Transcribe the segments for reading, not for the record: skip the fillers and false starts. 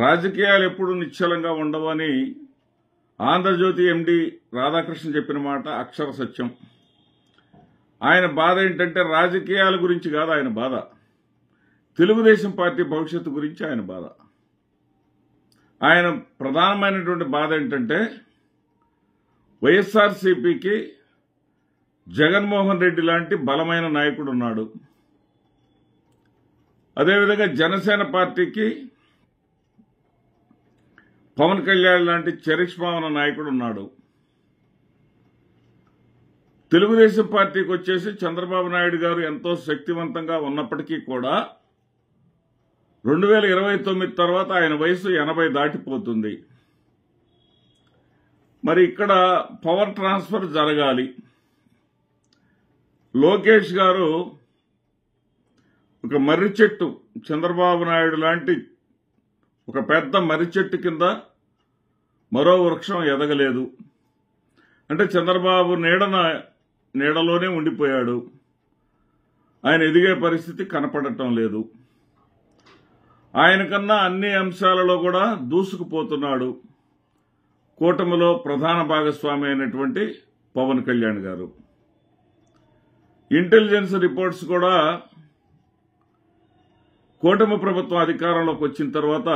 రాజకీయాలు ఎప్పుడు నిశ్చలంగా ఉండవని ఆంధ్రజ్యోతి ఎండి రాధాకృష్ణ చెప్పిన మాట అక్షర సత్యం. ఆయన బాధ ఏంటంటే రాజకీయాల గురించి కాదు ఆయన బాధ, తెలుగుదేశం పార్టీ భవిష్యత్తు గురించి ఆయన బాధ. ఆయన ప్రధానమైనటువంటి బాధ ఏంటంటే వైఎస్ఆర్సీపీకి జగన్మోహన్ రెడ్డి లాంటి బలమైన నాయకుడు ఉన్నాడు. అదేవిధంగా జనసేన పార్టీకి పవన్ కళ్యాణ్ లాంటి చరిష్మా ఉన్న నాయకుడు ఉన్నాడు. తెలుగుదేశం పార్టీకి వచ్చేసి చంద్రబాబు నాయుడు గారు ఎంతో శక్తివంతంగా ఉన్నప్పటికీ కూడా 2029 తర్వాత ఆయన వయసు 80 దాటిపోతుంది. మరి ఇక్కడ పవర్ ట్రాన్స్ఫర్ జరగాలి. లోకేష్ గారు ఒక మర్రి చెట్టు, చంద్రబాబు నాయుడు లాంటి ఒక పెద్ద మర్రి చెట్టు కింద మరో వృక్షం ఎదగలేదు. అంటే చంద్రబాబు నీడలోనే ఉండిపోయాడు. ఆయన ఎదిగే పరిస్థితి కనపడటం లేదు. ఆయన కన్నా అన్ని అంశాలలో కూడా దూసుకుపోతున్నాడు కూటమిలో ప్రధాన భాగస్వామి అయినటువంటి పవన్ కళ్యాణ్ గారు. ఇంటెలిజెన్స్ రిపోర్ట్స్ కూడా కూటమి ప్రభుత్వం అధికారంలోకి వచ్చిన తర్వాత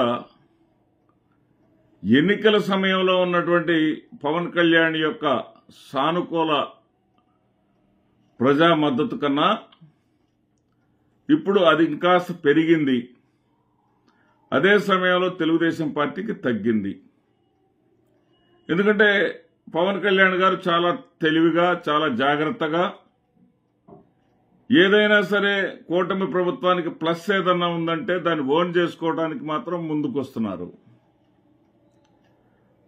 ఎన్నికల సమయంలో ఉన్నటువంటి పవన్ కళ్యాణ్ యొక్క సానుకూల ప్రజా మద్దతు కన్నా ఇప్పుడు అది ఇంకాస్త పెరిగింది. అదే సమయంలో తెలుగుదేశం పార్టీకి తగ్గింది. ఎందుకంటే పవన్ కళ్యాణ్ గారు చాలా తెలివిగా, చాలా జాగ్రత్తగా ఏదైనా సరే కూటమి ప్రభుత్వానికి ప్లస్ ఏదన్నా ఉందంటే దాన్ని ఓన్ చేసుకోవడానికి మాత్రం ముందుకు వస్తున్నారు.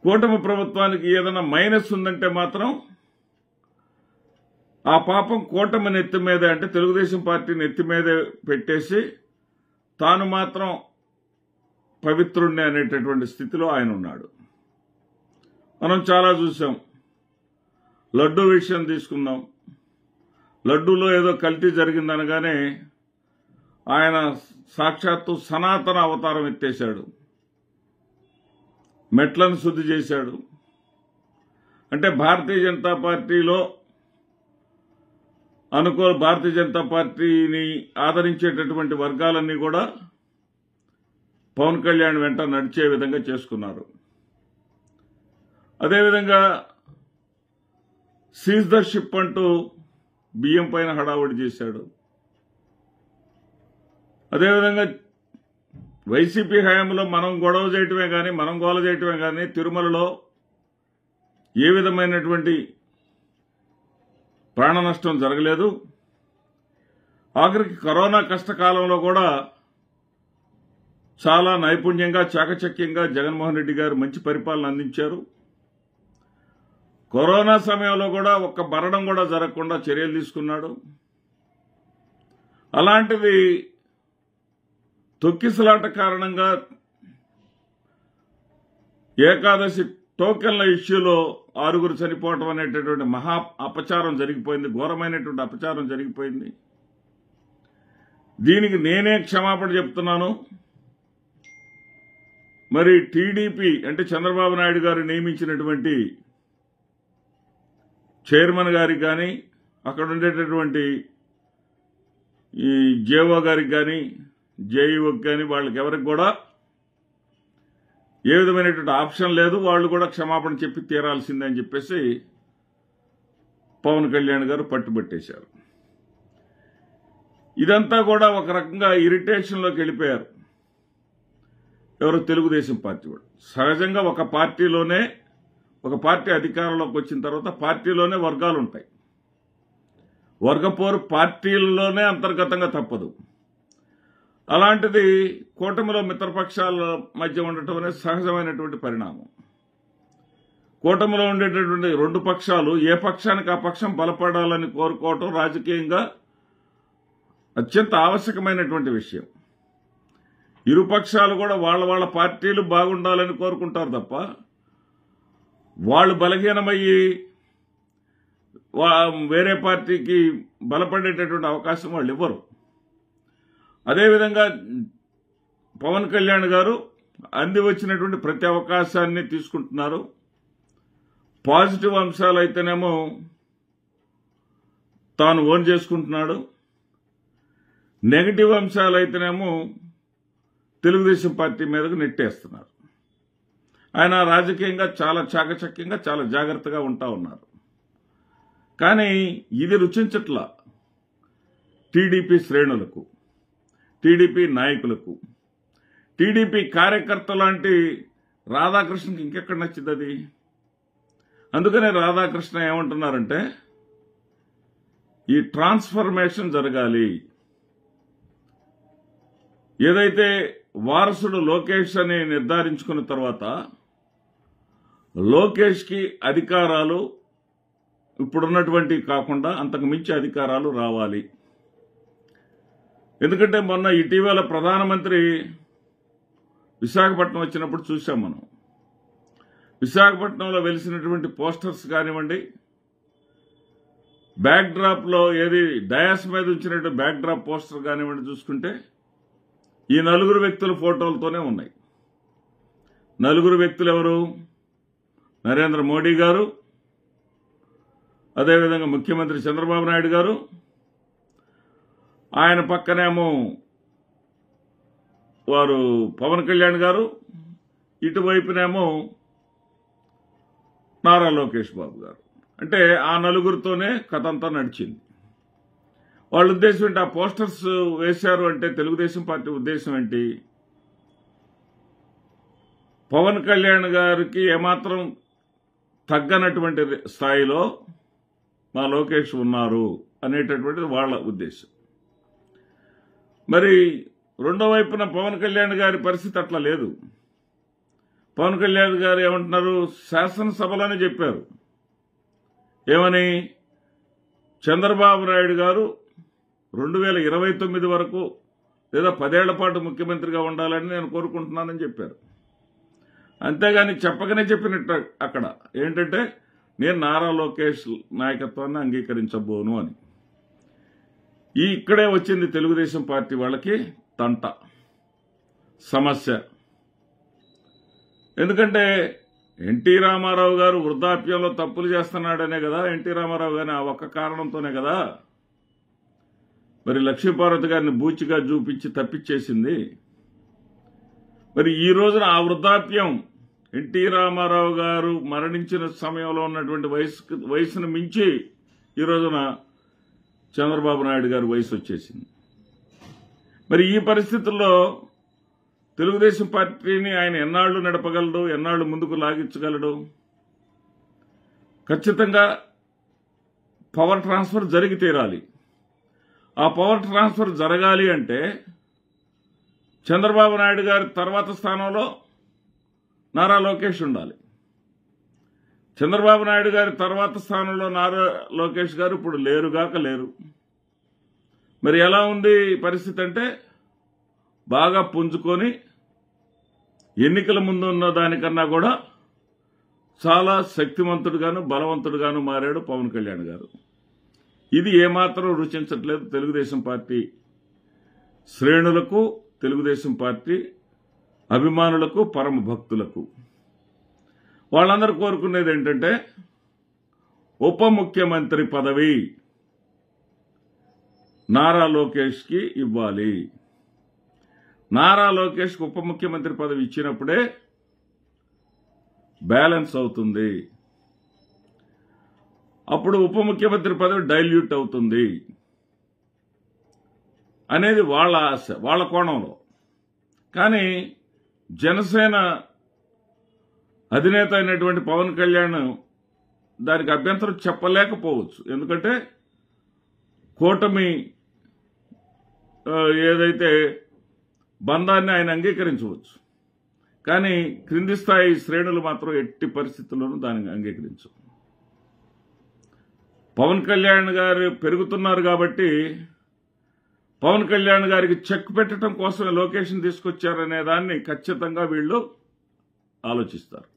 కూటమి ప్రభుత్వానికి ఏదైనా మైనస్ ఉందంటే మాత్రం ఆ పాపం కూటమి నెత్తి మీదే, అంటే తెలుగుదేశం పార్టీ నెత్తి మీదే పెట్టేసి తాను మాత్రం పవిత్రుణ్ణి అనేటటువంటి స్థితిలో ఆయన ఉన్నాడు. మనం చాలా చూసాం. లడ్డూ విషయం తీసుకుందాం. లడ్డూలో ఏదో కల్తీ జరిగిందనగానే ఆయన సాక్షాత్తు సనాతన అవతారం ఎత్తేశాడు, మెట్లను శుద్ధి చేశాడు. అంటే భారతీయ జనతా పార్టీలో భారతీయ జనతా పార్టీని ఆదరించేటటువంటి వర్గాలన్నీ కూడా పవన్ కళ్యాణ్ వెంట నడిచే విధంగా చేసుకున్నారు. అదేవిధంగా సీజ్ ద షిప్ అంటూ బియ్యం పైన హడావుడి చేశాడు. అదేవిధంగా వైసీపీ హయాంలో మనం గొడవ చేయటమే కానీ, మనం గోల చేయటమే కానీ తిరుమలలో ఏ విధమైనటువంటి ప్రాణ నష్టం జరగలేదు. ఆఖరికి కరోనా కష్టకాలంలో కూడా చాలా నైపుణ్యంగా, చాకచక్యంగా జగన్మోహన్ రెడ్డి గారు మంచి పరిపాలన అందించారు. కరోనా సమయంలో కూడా ఒక్క మరణం కూడా జరగకుండా చర్యలు తీసుకున్నాడు. అలాంటిది తొక్కిసలాట కారణంగా ఏకాదశి టోకెన్ల ఇష్యూలో 6 చనిపోవటం అనేటటువంటి మహా అపచారం జరిగిపోయింది, ఘోరమైనటువంటి అపచారం జరిగిపోయింది. దీనికి నేనే క్షమాపణ చెప్తున్నాను. మరి టీడీపీ అంటే చంద్రబాబు నాయుడు గారు నియమించినటువంటి చైర్మన్ గారికి కానీ, అక్కడ ఉండేటటువంటి ఈ జేఓ గారికి కానీ, జేఈఓకి కానీ, వాళ్ళకి ఎవరికి కూడా ఏ విధమైనటువంటి ఆప్షన్ లేదు. వాళ్ళు కూడా క్షమాపణ చెప్పి తీరాల్సిందని చెప్పేసి పవన్ కళ్యాణ్ గారు పట్టుబట్టేశారు. ఇదంతా కూడా ఒక రకంగా ఇరిటేషన్లోకి వెళ్ళిపోయారు ఎవరు, తెలుగుదేశం పార్టీ వాళ్ళు. సహజంగా ఒక పార్టీ అధికారంలోకి వచ్చిన తర్వాత పార్టీలోనే వర్గాలు ఉంటాయి. వర్గపోరు పార్టీల్లోనే అంతర్గతంగా తప్పదు. అలాంటిది కూటమిలో మిత్రపక్షాల మధ్య ఉండటం అనేది సహజమైనటువంటి పరిణామం. కూటమిలో ఉండేటటువంటి 2 పక్షాలు ఏ పక్షానికి ఆ పక్షం బలపడాలని కోరుకోవటం రాజకీయంగా అత్యంత ఆవశ్యకమైనటువంటి విషయం. ఇరు పక్షాలు కూడా వాళ్ళ పార్టీలు బాగుండాలని కోరుకుంటారు తప్ప వాళ్ళు బలహీనమయ్యి వేరే పార్టీకి బలపడేటటువంటి అవకాశం వాళ్ళు ఇవ్వరు. అదేవిధంగా పవన్ కళ్యాణ్ గారు అంది వచ్చినటువంటి ప్రతి అవకాశాన్ని తీసుకుంటున్నారు. పాజిటివ్ అంశాలు అయితేనేమో తాను ఓన్ చేసుకుంటున్నాడు, నెగటివ్ అంశాలు అయితేనేమో తెలుగుదేశం పార్టీ మీదకు నెట్టేస్తున్నారు. ఆయన రాజకీయంగా చాలా చాకచక్యంగా చాలా జాగ్రత్తగా ఉంటా ఉన్నారు. కానీ ఇది రుచించట్లా టీడీపీ శ్రేణులకు, టీడీపీ నాయకులకు. టీడీపీ కార్యకర్త లాంటి రాధాకృష్ణకి ఇంకెక్కడ నచ్చింది అది. అందుకనే రాధాకృష్ణ ఏమంటున్నారంటే ఈ ట్రాన్స్ఫర్మేషన్ జరగాలి. ఏదైతే వారసుడు లోకేష్ అని నిర్ధారించుకున్న తర్వాత లోకేష్కి అధికారాలు ఇప్పుడున్నటువంటి కాకుండా అంతకు మించి అధికారాలు రావాలి. ఎందుకంటే మొన్న ఇటీవల ప్రధానమంత్రి విశాఖపట్నం వచ్చినప్పుడు చూసాం మనం. విశాఖపట్నంలో వెలిసినటువంటి పోస్టర్స్ కానివ్వండి, బ్యాక్ డ్రాప్లో ఏది డయాస్ మీద ఉంచినట్టు బ్యాక్ డ్రాప్ పోస్టర్ కానివ్వండి చూసుకుంటే ఈ నలుగురు వ్యక్తుల ఫోటోలతోనే ఉన్నాయి. నలుగురు వ్యక్తులు ఎవరు? నరేంద్ర మోడీ గారు, అదేవిధంగా ముఖ్యమంత్రి చంద్రబాబు నాయుడు గారు, ఆయన పక్కనేమో వారు పవన్ కళ్యాణ్ గారు, ఇటువైపునేమో నారా లోకేష్ బాబు గారు. అంటే ఆ నలుగురితోనే కథ అంతా నడిచింది. వాళ్ళ ఉద్దేశం ఏంటి? ఆ పోస్టర్స్ వేశారు అంటే తెలుగుదేశం పార్టీ ఉద్దేశం ఏంటి? పవన్ కళ్యాణ్ గారికి ఏమాత్రం తగ్గనటువంటి స్థాయిలో మా లోకేష్ ఉన్నారు అనేటటువంటిది వాళ్ళ ఉద్దేశం. మరి రెండో వైపున పవన్ కళ్యాణ్ గారి పరిస్థితి అట్లా లేదు. పవన్ కళ్యాణ్ గారు ఏమంటున్నారు? శాసనసభలోనే చెప్పారు. ఏమని? చంద్రబాబు నాయుడు గారు 2029 వరకు లేదా 10 ఏళ్ల పాటు ముఖ్యమంత్రిగా ఉండాలని నేను కోరుకుంటున్నానని చెప్పారు. అంతేగాని చెప్పకనే చెప్పినట్టు అక్కడ ఏంటంటే నేను నారా లోకేష్ నాయకత్వాన్ని అంగీకరించబోను అని. ఇక్కడే వచ్చింది తెలుగుదేశం పార్టీ వాళ్ళకి తంట సమస్య. ఎందుకంటే ఎన్టీ రామారావు గారు వృద్ధాప్యంలో తప్పులు చేస్తున్నాడనే కదా, ఎన్టీ రామారావు గారిని ఆ ఒక్క కారణంతోనే కదా మరి లక్ష్మీపార్వతి గారిని బూచిగా చూపించి తప్పించేసింది. మరి ఈ రోజున ఆ వృద్ధాప్యం ఎన్టీ రామారావు గారు మరణించిన సమయంలో ఉన్నటువంటి వయసును మించి ఈ రోజున చంద్రబాబు నాయుడు గారి వయసు వచ్చేసింది. మరి ఈ పరిస్థితుల్లో తెలుగుదేశం పార్టీని ఆయన ఎన్నాళ్లు నడపగలడు, ఎన్నాళ్లు ముందుకు లాగించగలడు? ఖచ్చితంగా పవర్ ట్రాన్స్ఫర్ జరిగి తీరాలి. ఆ పవర్ ట్రాన్స్ఫర్ జరగాలి అంటే చంద్రబాబు నాయుడు గారి తర్వాత స్థానంలో నారా లోకేష్ ఉండాలి. చంద్రబాబు నాయుడు గారి తర్వాత స్థానంలో నారా లోకేష్ గారు ఇప్పుడు లేరుగాక లేరు. మరి ఎలా ఉంది పరిస్థితి అంటే బాగా పుంజుకొని ఎన్నికల ముందు ఉన్న దానికన్నా కూడా చాలా శక్తివంతుడుగాను బలవంతుడుగాను మారాడు పవన్ కళ్యాణ్ గారు. ఇది ఏమాత్రం రుచించట్లేదు తెలుగుదేశం పార్టీ శ్రేణులకు, తెలుగుదేశం పార్టీ అభిమానులకు, పరమ భక్తులకు. వాళ్ళందరూ కోరుకునేది ఏంటంటే ఉప ముఖ్యమంత్రి పదవి నారా లోకేష్కి ఇవ్వాలి. నారా లోకేష్కి ఉప ముఖ్యమంత్రి పదవి ఇచ్చినప్పుడే బ్యాలెన్స్ అవుతుంది. అప్పుడు ఉప ముఖ్యమంత్రి పదవి డైల్యూట్ అవుతుంది అనేది వాళ్ళ ఆశ, వాళ్ళ కోణంలో. కానీ జనసేన అధినేత అయినటువంటి పవన్ కళ్యాణ్ దానికి అభ్యంతరం చెప్పలేకపోవచ్చు. ఎందుకంటే కూటమి ఏదైతే బంధాన్ని ఆయన అంగీకరించవచ్చు, కానీ క్రింది స్థాయి శ్రేణులు మాత్రం ఎట్టి పరిస్థితుల్లోనూ దాన్ని అంగీకరించు. పవన్ కళ్యాణ్ గారు పెరుగుతున్నారు కాబట్టి పవన్ కళ్యాణ్ గారికి చెక్ పెట్టడం కోసమే లొకేషన్ తీసుకొచ్చారనే దాన్ని ఖచ్చితంగా వీళ్ళు ఆలోచిస్తారు.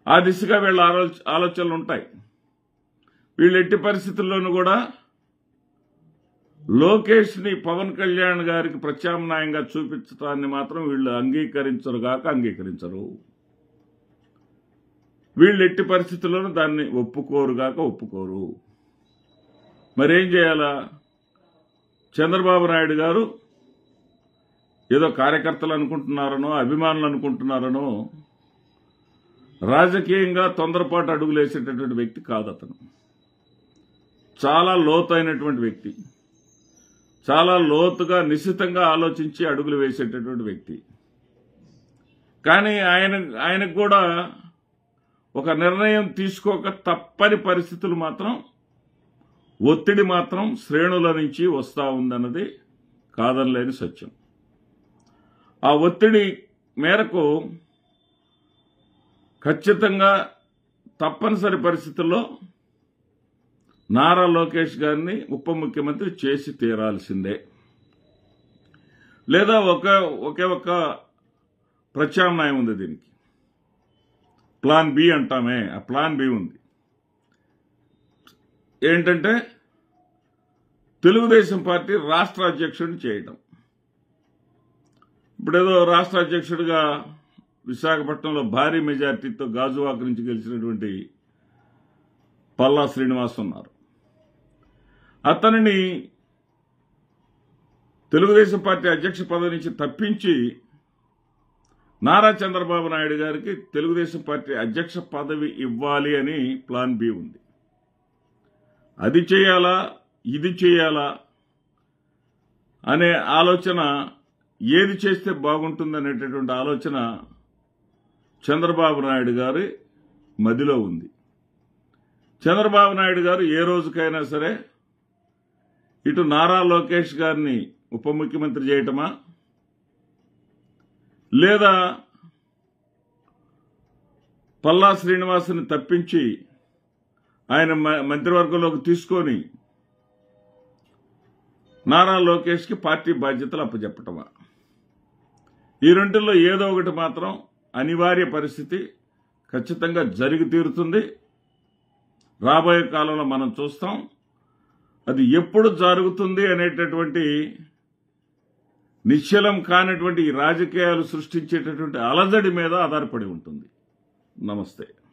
ఆ దిశగా వీళ్ళ ఆలోచనలు ఉంటాయి. వీళ్ళు ఎట్టి పరిస్థితుల్లోనూ కూడా లోకేష్ని పవన్ కళ్యాణ్ గారికి ప్రత్యామ్నాయంగా చూపించడాన్ని మాత్రం వీళ్ళు అంగీకరించరు. వీళ్ళు ఎట్టి పరిస్థితుల్లోనూ దాన్ని ఒప్పుకోరు. మరేం చేయాలా? చంద్రబాబు నాయుడు గారు ఏదో కార్యకర్తలు అనుకుంటున్నారనో అభిమానులు అనుకుంటున్నారనో రాజకీయంగా తొందరపాటు అడుగులేసేటటువంటి వ్యక్తి కాదు అతను. చాలా లోతైనటువంటి వ్యక్తి, చాలా నిశితంగా ఆలోచించి అడుగులు వేసేటటువంటి వ్యక్తి. కానీ ఆయనకు కూడా ఒక నిర్ణయం తీసుకోక తప్పని పరిస్థితులు మాత్రం, ఒత్తిడి మాత్రం శ్రేణుల నుంచి వస్తూ ఉందన్నది కాదనలేని సత్యం. ఆ ఒత్తిడి మేరకు ఖచ్చితంగా తప్పనిసరి పరిస్థితుల్లో నారా లోకేష్ గారిని ఉప ముఖ్యమంత్రి చేసి తీరాల్సిందే. లేదా ఒకే ఒక ప్రత్యామ్నాయం ఉంది దీనికి. ప్లాన్ బి అంటామే, ఆ ప్లాన్ బి ఉంది. ఏంటంటే తెలుగుదేశం పార్టీ రాష్ట్ర అధ్యక్షుడిని చేయటం. ఇప్పుడేదో రాష్ట్ర అధ్యక్షుడిగా విశాఖపట్నంలో భారీ మెజార్టీతో గాజువాక నుంచి గెలిచినటువంటి పల్లా శ్రీనివాస్ ఉన్నారు. అతనిని తెలుగుదేశం పార్టీ అధ్యక్ష పదవి నుంచి తప్పించి నారా చంద్రబాబు నాయుడు గారికి తెలుగుదేశం పార్టీ అధ్యక్ష పదవి ఇవ్వాలి అని ప్లాన్ బి ఉంది. అది చేయాలా, ఇది చేయాలా అనే ఆలోచన, ఏది చేస్తే బాగుంటుందనేటటువంటి ఆలోచన చంద్రబాబు నాయుడు గారి మదిలో ఉంది. చంద్రబాబు నాయుడు గారు ఏ రోజుకైనా సరే ఇటు నారా లోకేష్ గారిని ఉప ముఖ్యమంత్రి చేయటమా, లేదా పల్లా శ్రీనివాసుని తప్పించి ఆయన మంత్రివర్గంలోకి తీసుకొని నారా లోకేష్కి పార్టీ బాధ్యతలు అప్పచెప్పటమా, ఈ రెంటిల్లో ఏదో ఒకటి మాత్రం అనివార్య పరిస్థితి ఖచ్చితంగా జరిగి తీరుతుంది. రాబోయే కాలంలో మనం చూస్తాం. అది ఎప్పుడు జరుగుతుంది అనేటటువంటి నిశ్చలం కానటువంటి ఈ రాజకీయాలు సృష్టించేటటువంటి అలజడి మీద ఆధారపడి ఉంటుంది. నమస్తే.